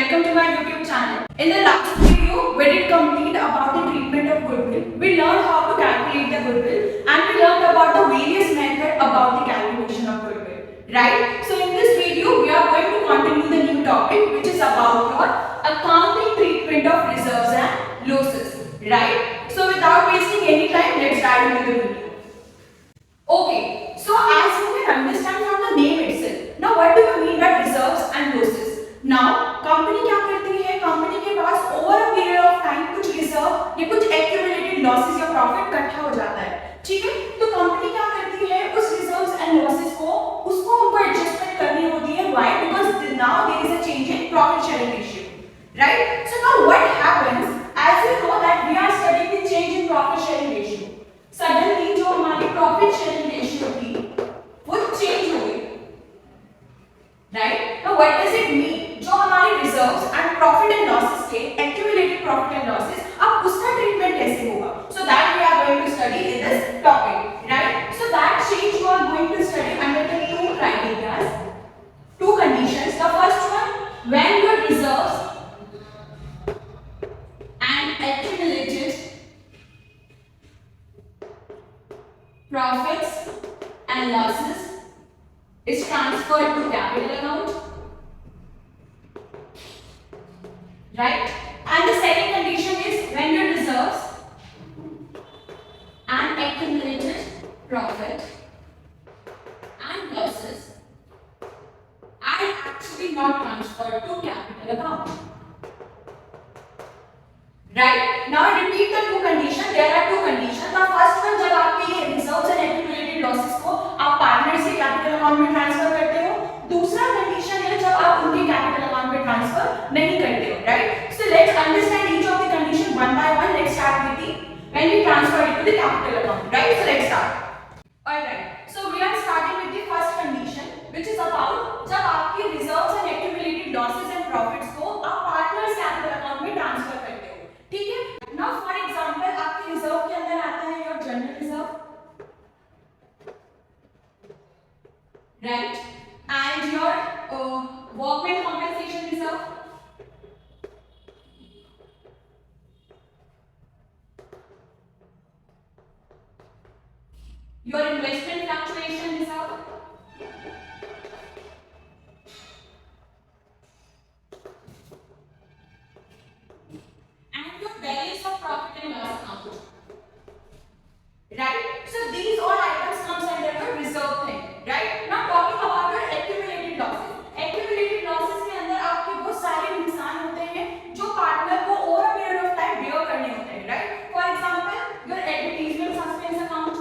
welcome to my YouTube channel. In the last video, we did complete about the treatment of goodwill. We learned how to calculate the goodwill and we learned about the various methods about the calculation of goodwill. Right? So in this video, we are going to continue the new topic which is about your accounting treatment of reserves and losses. Right? So without wasting any time, let's dive into the video. Okay, so as you can understand from the name itself, now what do you mean by reserves and losses? Now, company क्या करती है? Company के पास over a period of time कुछ reserve या कुछ accumulated losses या profit इकट्ठा हो जाता है, ठीक है? तो कंपनी क्या करती है? उस रिजर्व्स एंड लॉसेस को उसको उनको एडजस्टमेंट करनी होती है. Why? Because now there is a change in profit sharing ratio, right? So now what happens? As you know that we are studying the change in profit sharing ratio. Suddenly जो हमारी profit sharing ratio थी वो change हो गई, right? Now what does it mean? जो हमारे reserves and profit and losses के accumulated profit and losses, अब उसका treatment कैसे होगा? So that we are going to study in this topic, right? So that change we are going to study under the two criteria, two conditions. The first one, when your reserves and accumulated profits and losses is transferred to capital account, right? And the second condition is when your reserves and accumulated profit and losses are actually not transferred to capital account, right? Now repeat the two conditions. There are two conditions. The first one, जब आपके ये reserves and accumulated losses को आप partner से capital account में transfer करते हो. दूसरा condition है जब आप उनके capital account में transfer नहीं करते हो, right? So let's understand each of the condition one by one. Let's start with the when we transfer it to the capital account, right? So let's start. Alright. So we are starting with the first condition, which is about जब आपके reserves and accumulated losses and profits को आप partners capital account में transfer करते हो, ठीक है? Now for example, आपके reserve के अंदर आता है your general reserve, right? And your workman compensation reserve, your investment fluctuation reserve, and your balance of profit and loss account, right? So these all items comes under your reserve thing, right? Now talking about your accumulated losses. Accumulated losses के अंदर आपके बहुत सारे नुकसान होते हैं जो partner को over a period of time bear करने होते हैं, right? For example, your advertisement suspense account,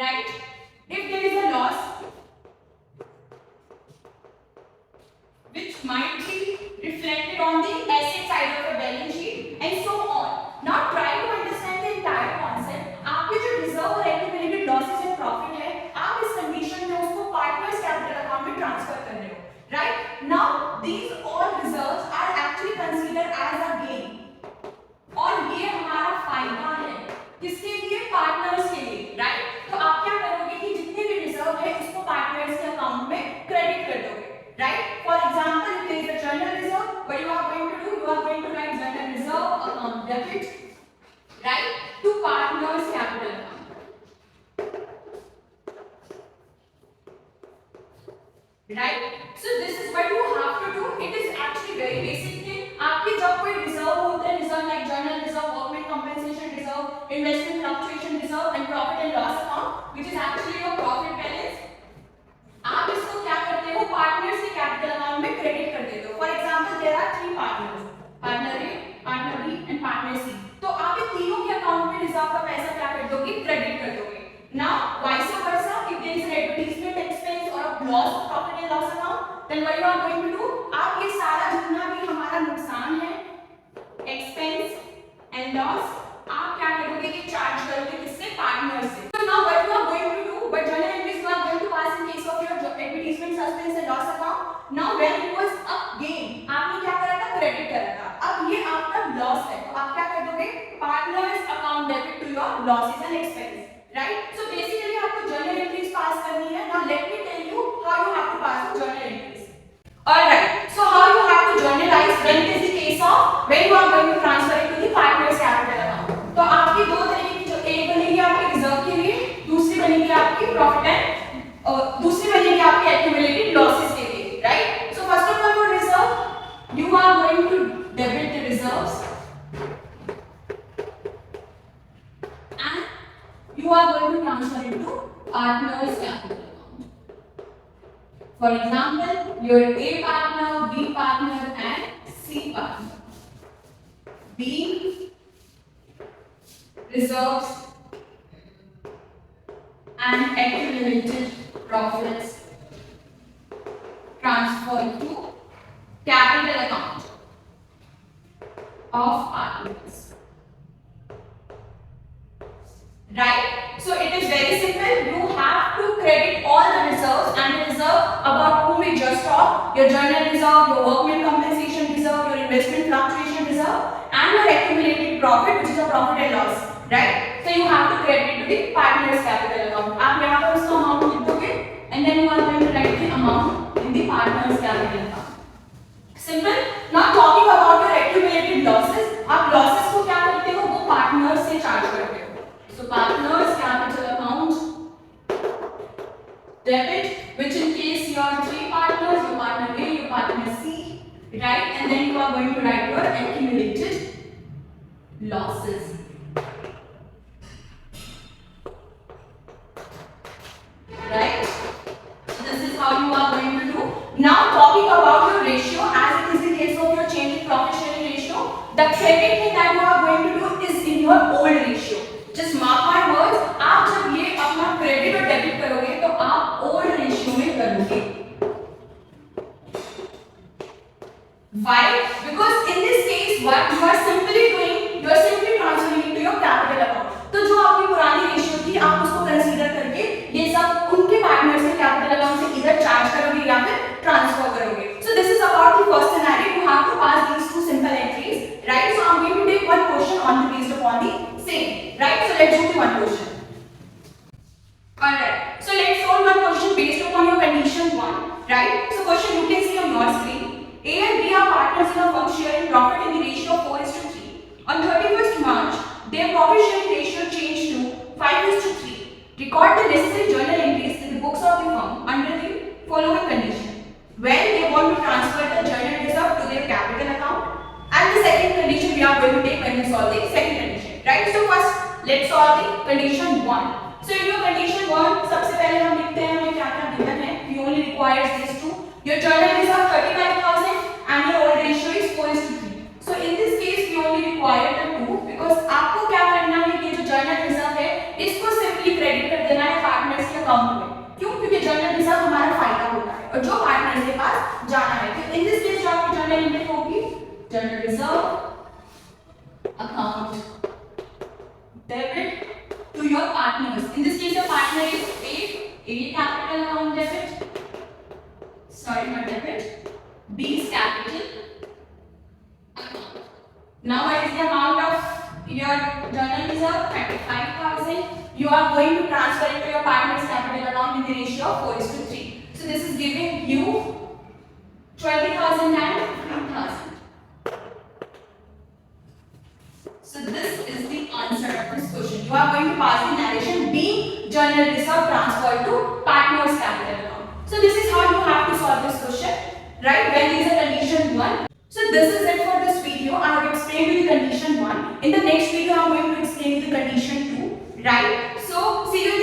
right? If there is a loss which might be reflected on the asset side of the balance sheet and so on. Now try to understand the entire concept. आपके जो reserve और accumulated losses and profit है, आप इस condition में उसको partners capital account में transfer कर रहे हो, right? Now these all reserves are actually considered as a gain. और ये हमारा फायदा है किसके लिए? पार्टनर्स के लिए, राइट? तो आप क्या करोगे कि जितने भी रिजर्व है उसको पार्टनर्स के अकाउंट में क्रेडिट कर दोगे, right? For example, if there is a general reserve, what you are going to do? You are going to write general reserve account debit, right, to partners capital account, right? So this is what you have to do. It is actually very basic thing. आपके जब कोई reserve होते हैं, reserve like general reserve, workman compensation reserve, investment fluctuation reserve and profit and loss account, which is actually your profit balance, आप इसको क्या करते हो? पार्टनर्स के कैपिटल अकाउंट में क्रेडिट कर देते हो. For example, there are three partners, partner A, partner B and partner C. तो आप इन तीनों के अकाउंट में रिजर्व का पैसा क्या कर दोगे? क्रेडिट कर दोगे. Now vice versa, if there is an advertisement expense और a loss of profit and loss account, then what you are going to do? आप ये सारा जितना भी हमारा नुकसान है, एक्सपेंस एंड लॉस, आप क्या करोगे कि चार्ज करोगे किससे? पार्टनर से. So now what you are going to do? But general entries you are going to pass in case of your advertisement suspense and loss account. Now when it was a gain, आपने क्या करा था? Credit करा था. अब ये आपका loss है, तो आप क्या कर दोगे? Partners account debit to your losses and expense, right? So basically आपको जनरल एंट्रीज पास करनी है बनेगी आपकी प्रॉफिट एंड दूसरी बनेगी आपकी एक्यूमुलेटेड लॉसेस के लिए, right? So first of all for reserve you are going to debit the reserves and you are going to transfer it to partners capital account. For example, your A partner, B partner and C partner. B reserves and accumulated profits transferred to capital account of partners. Right? So it is very simple. You have to credit all the reserves and the reserve about whom we just talked. Your journal reserve, your workman compensation reserve, your investment fluctuation reserve and your accumulated profit which is a profit and loss. Right? So you have to credit it to the partners capital account. आप यहाँ पर उसका amount लिख दोगे and then you are going to write the amount in the partners capital account. Simple. Now talking about your accumulated losses. आप losses को क्या करते हो? वो partners से charge करते हो. So partners capital account debit, which in case you are three partners, your partner A, your partner C, right? And then you are going to write your accumulated losses. Right? So this is how you are going to do. Now talking about your ratio, as it is the case of your change in profit sharing ratio, the credit that you are going to do is in your old ratio. Just mark my words, आप जब ये अपना credit और debit करोगे तो आप old ratio में करोगे. Why? Because in this case what you are simply doing, you are simply transferring it to your capital account. तो जो आपकी पुरानी रेशियो थी आप उसको कंसीडर करके ये सब उनके पार्टनर्स के कैपिटल अकाउंट से इधर चार्ज करोगे या फिर ट्रांसफर करोगे. So this is about the first scenario. You have to pass these two simple entries, right? So I'm going to take one question on the based upon the same. Right, so let's do the one question. Alright, so let's solve one question based upon your condition 1. Right, so question you can see on your screen. A and B are partners in a firm sharing profit in the ratio of 4:3. On 31st March, their profit sharing ratio changed to 5:3. Record the necessary journal entries in the books of the firm under the following condition. When they want to transfer the journal reserve to their capital account, and the second condition we are going to take when we solve the second condition. Right, so first let's solve the condition 1. So in your condition 1 सबसे पहले हम लिखते हैं हमें क्या क्या given है. We only requires these two. Your journal reserve 35,000 and your old ratio is 4:3. So in this case we only require the two because आपको क्या करना है कि जो journal reserve है इसको simply credit कर देना है partners के account में. क्यों? क्योंकि journal reserve हमारा फायदा होता है और जो partners के पास जाना है. तो in this case जो आपकी journal entry होगी journal reserve account debit to your partners. In this case, your partner is A capital account debit. Sorry, not debit. B's capital account. Now, what is the amount of your journal reserve? 35,000. You are going to transfer it to your partner's capital account in the ratio of 4:3. So this is giving you 20,000 and 3,000. So this is the answer of this question. You are going to pass the narration being journal reserve transferred to partners capital account. So this is how you have to solve this question, right? When there is a condition 1. So this is it for this video. I have explained you the condition 1. In the next video, I am going to explain the condition 2, right? So see you